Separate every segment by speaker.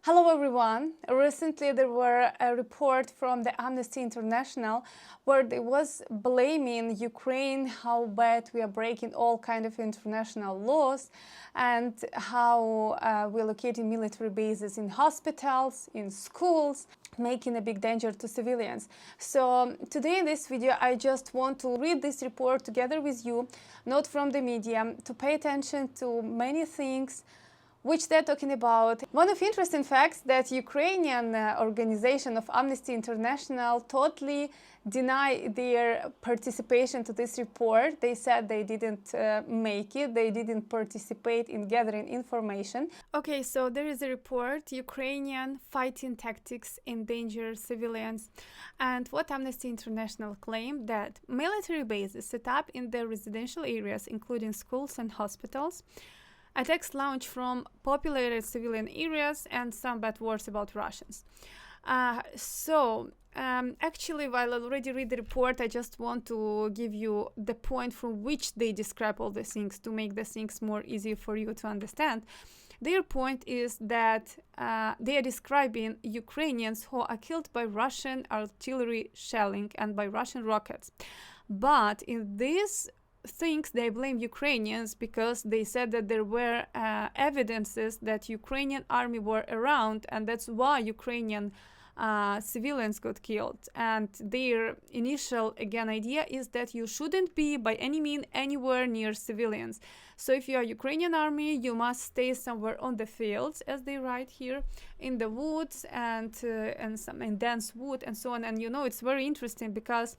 Speaker 1: Hello everyone. Recently there were a report from the Amnesty International where they was blaming Ukraine how bad we are breaking all kind of international laws and how we're locating military bases in hospitals, in schools, making a big danger to civilians. So today in this video I just want to read this report together with you, not from the media, to pay attention to many things which they're talking about. One of interesting facts that Ukrainian organization of Amnesty International totally deny their participation to this report. They said they didn't make it, they didn't participate in gathering information. Okay, so there is a report, Ukrainian fighting tactics endanger civilians. And what Amnesty International claimed that military bases set up in their residential areas, including schools and hospitals, attacks launched from populated civilian areas, and some bad words about Russians. Actually, while I already read the report, I just want to give you the point from which they describe all the things to make the things more easy for you to understand. Their point is that they are describing Ukrainians who are killed by Russian artillery shelling and by Russian rockets. But in this things they blame Ukrainians because they said that there were evidences that Ukrainian army were around, and that's why Ukrainian civilians got killed. And their initial idea is that you shouldn't be by any means anywhere near civilians. So if you are Ukrainian army, you must stay somewhere on the fields, as they write here, in the woods and some in dense wood and so on. And it's very interesting because,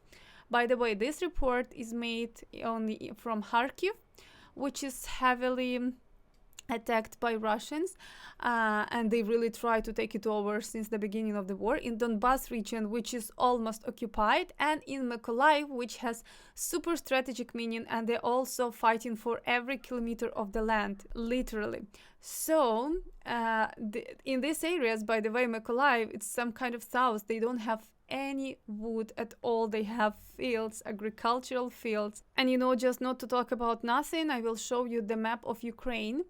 Speaker 1: by the way, this report is made only from Kharkiv, which is heavily attacked by Russians, and they really try to take it over since the beginning of the war, in Donbas region, which is almost occupied, and in Mykolaiv, which has super strategic meaning, and they're also fighting for every kilometer of the land, literally. So in these areas, by the way, Mykolaiv, it's some kind of south. They don't have any wood at all. They have fields, agricultural fields. And just not to talk about nothing, I will show you the map of Ukraine.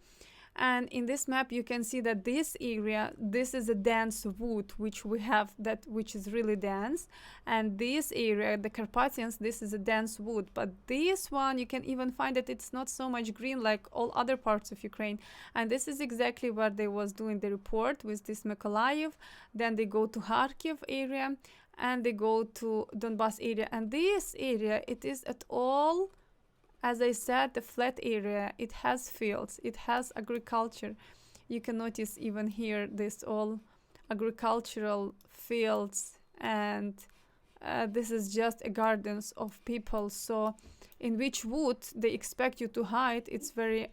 Speaker 1: And in this map you can see that this area, this is a dense wood which we have, that which is really dense, and this area, the Carpathians, this is a dense wood. But this one, you can even find that it's not so much green like all other parts of Ukraine. And this is exactly where they was doing the report with this Mykolaiv. Then they go to Kharkiv area, and they go to Donbas area. And this area, it is at all, as I said, the flat area. It has fields, it has agriculture. You can notice even here this all agricultural fields, and this is just a gardens of people. So in which wood they expect you to hide, it's very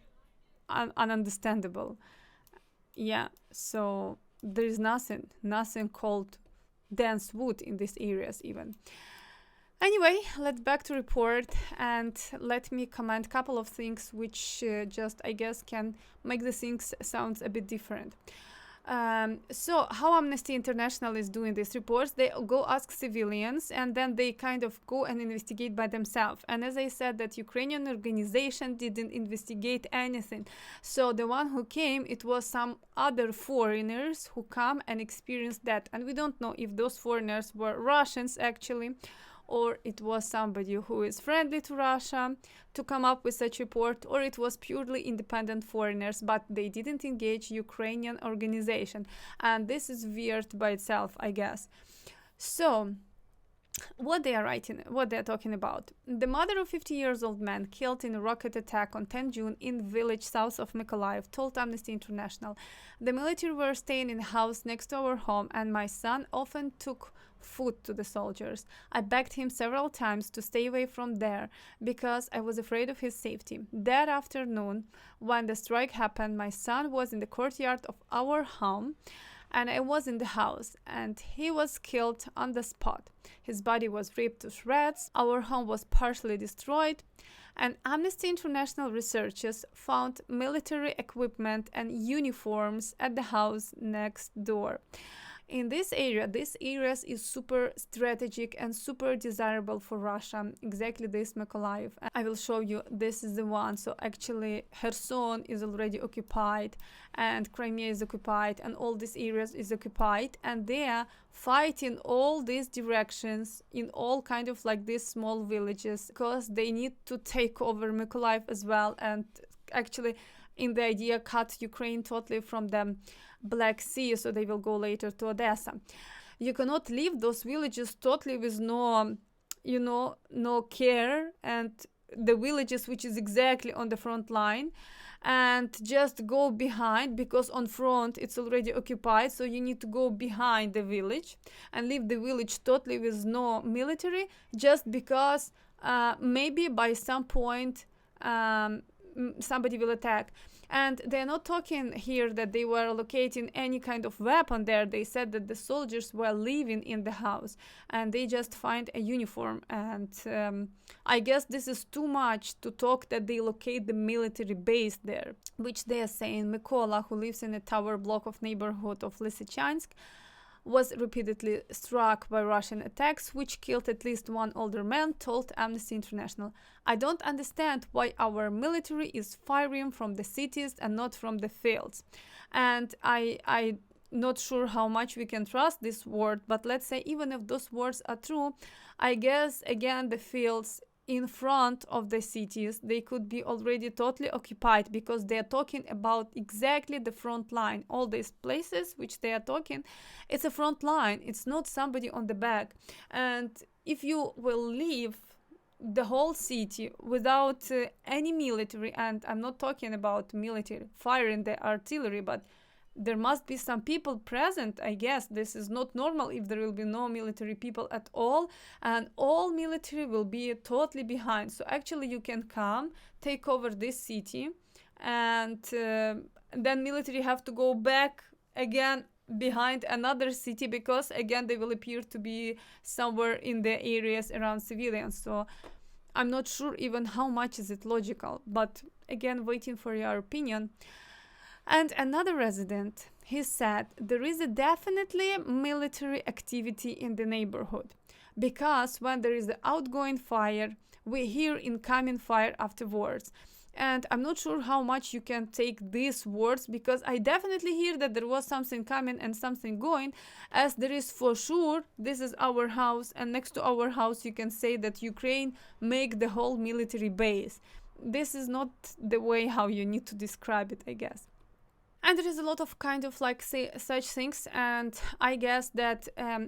Speaker 1: ununderstandable. Yeah, so there is nothing called dense wood in these areas even. Anyway, let's back to report, and let me comment a couple of things which just, I guess, can make the things sound a bit different. So how Amnesty International is doing these reports, they go ask civilians, and then they kind of go and investigate by themselves. And as I said, that Ukrainian organization didn't investigate anything. So the one who came, it was some other foreigners who come and experienced that. And we don't know if those foreigners were Russians actually, or it was somebody who is friendly to Russia to come up with such report, or it was purely independent foreigners, but they didn't engage Ukrainian organization. And this is weird by itself, I guess. So what they are writing, what they're talking about. The mother of 50-year-old man killed in a rocket attack on 10 June in village south of Mykolaiv told Amnesty International, "The military were staying in a house next to our home, and my son often took food to the soldiers. I begged him several times to stay away from there because I was afraid of his safety. That afternoon, when the strike happened, my son was in the courtyard of our home, and I was in the house, and he was killed on the spot. His body was ripped to shreds. Our home was partially destroyed, and Amnesty International researchers found military equipment and uniforms at the house next door." In this area, this areas is super strategic and super desirable for Russia. Exactly this Mykolaiv. I will show you. This is the one. So actually, Kherson is already occupied, and Crimea is occupied, and all these areas is occupied, and they are fighting all these directions in all kind of like these small villages because they need to take over Mykolaiv as well, and actually in the idea cut Ukraine totally from the Black Sea, so they will go later to Odessa. You cannot leave those villages totally with no, no care, and the villages which is exactly on the front line, and just go behind, because on front it's already occupied, so you need to go behind the village and leave the village totally with no military, just because maybe by some point somebody will attack. And they're not talking here that they were locating any kind of weapon there. They said that the soldiers were living in the house and they just find a uniform. And I guess this is too much to talk that they locate the military base there, which they are saying. Mykola, who lives in a tower block of neighborhood of Lysychansk, was repeatedly struck by Russian attacks, which killed at least one older man, told Amnesty International. I don't understand why our military is firing from the cities and not from the fields. And I not sure how much we can trust this word, but let's say even if those words are true, I guess again the fields in front of the cities, they could be already totally occupied, because they are talking about exactly the front line. All these places which they are talking, it's a front line, it's not somebody on the back. And if you will leave the whole city without any military, and I'm not talking about military firing the artillery, but there must be some people present. I guess this is not normal if there will be no military people at all, and all military will be totally behind. So actually you can come, take over this city, and then military have to go back again behind another city, because again they will appear to be somewhere in the areas around civilians. So I'm not sure even how much is it logical, but again, waiting for your opinion. And another resident, he said there is a definitely military activity in the neighborhood, because when there is the outgoing fire, we hear incoming fire afterwards. And I'm not sure how much you can take these words, because I definitely hear that there was something coming and something going, as there is for sure. This is our house, and next to our house you can say that Ukraine make the whole military base. This is not the way how you need to describe it, I guess. And there is a lot of kind of like such things, and I guess that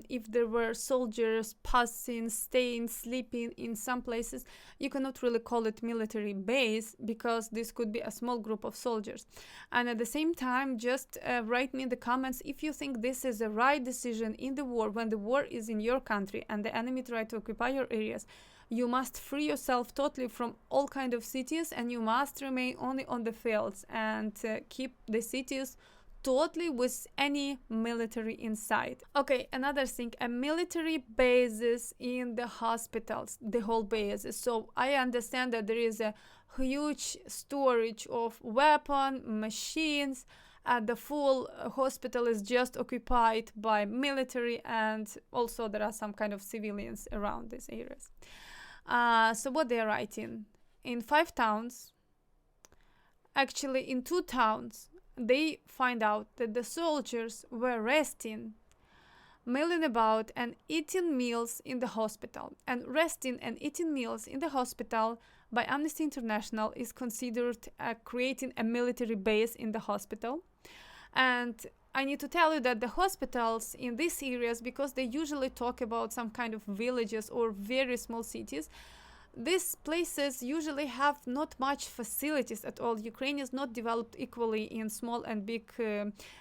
Speaker 1: if there were soldiers passing, staying, sleeping in some places, you cannot really call it military base, because this could be a small group of soldiers. And at the same time, just write me in the comments if you think this is a right decision in the war, when the war is in your country and the enemy try to occupy your areas. You must free yourself totally from all kind of cities, and you must remain only on the fields and keep the cities totally with any military inside. Okay, another thing, a military bases in the hospitals, the whole bases. So I understand that there is a huge storage of weapon, machines. The full hospital is just occupied by military, and also there are some kind of civilians around these areas. So what they are writing, in 5 towns, actually in 2 towns, they find out that the soldiers were resting, milling about and eating meals in the hospital. And resting and eating meals in the hospital by Amnesty International is considered creating a military base in the hospital. And I need to tell you that the hospitals in these areas, because they usually talk about some kind of villages or very small cities, these places usually have not much facilities at all. Ukraine is not developed equally in small and big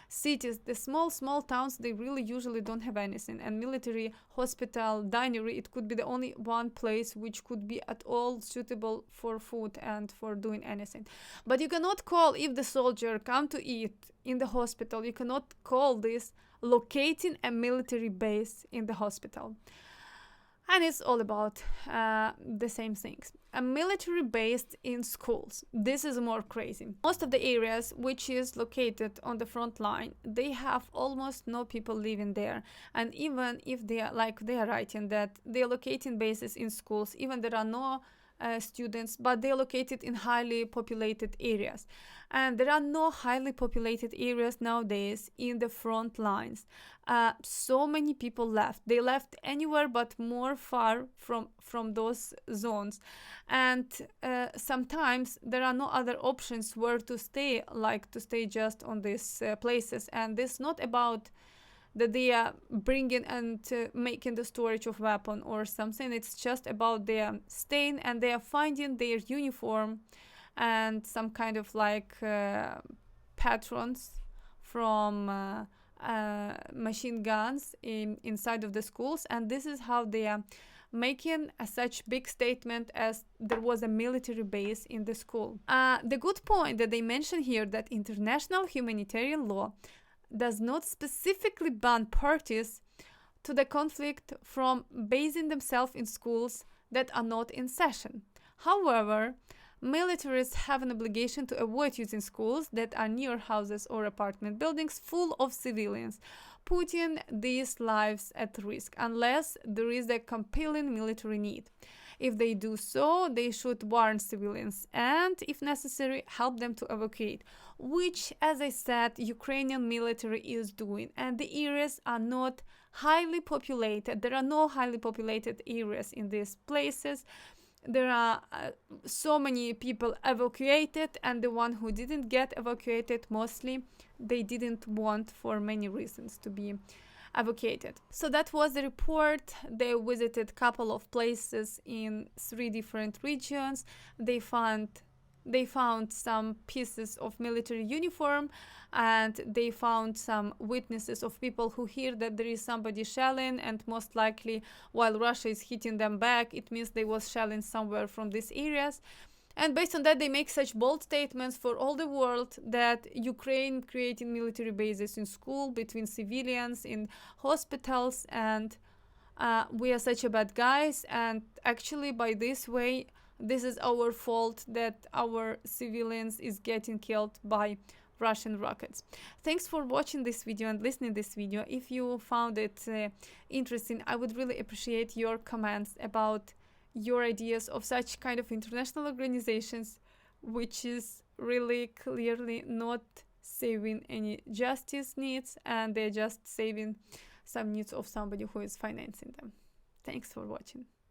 Speaker 1: cities. The small towns, they really usually don't have anything. And military hospital, dinery, it could be the only one place which could be at all suitable for food and for doing anything. But you cannot call, if the soldier come to eat in the hospital, you cannot call this locating a military base in the hospital. And it's all about the same things. A military based in schools. This is more crazy. Most of the areas which is located on the front line, they have almost no people living there. And even if they are writing that they are locating bases in schools, even there are no students, but they are located in highly populated areas. And there are no highly populated areas nowadays in the front lines. So many people left. They left anywhere but more far from those zones. And sometimes there are no other options where to stay, like to stay just on these places. And this is not about that they are bringing and making the storage of weapon or something. It's just about they are staying and they are finding their uniform and some kind of patrons from machine guns inside of the schools, and this is how they are making such big statement as there was a military base in the school. The good point that they mention here that international humanitarian law does not specifically ban parties to the conflict from basing themselves in schools that are not in session. However, militaries have an obligation to avoid using schools that are near houses or apartment buildings full of civilians, putting these lives at risk unless there is a compelling military need. If they do so, they should warn civilians and, if necessary, help them to evacuate, which, as I said, Ukrainian military is doing. And the areas are not highly populated. There are no highly populated areas in these places. There are so many people evacuated, and the one who didn't get evacuated, mostly they didn't want for many reasons to be evacuated. So that was the report. They visited a couple of places in 3 different regions. They found some pieces of military uniform, and they found some witnesses of people who hear that there is somebody shelling, and most likely while Russia is hitting them back, it means they was shelling somewhere from these areas. And based on that, they make such bold statements for all the world that Ukraine creating military bases in school, between civilians, in hospitals, and we are such a bad guys. And actually, by this way, this is our fault that our civilians is getting killed by Russian rockets. Thanks for watching this video and listening this video. If you found it interesting, I would really appreciate your comments about your ideas of such kind of international organizations, which is really clearly not saving any justice needs, and they're just saving some needs of somebody who is financing them. Thanks for watching.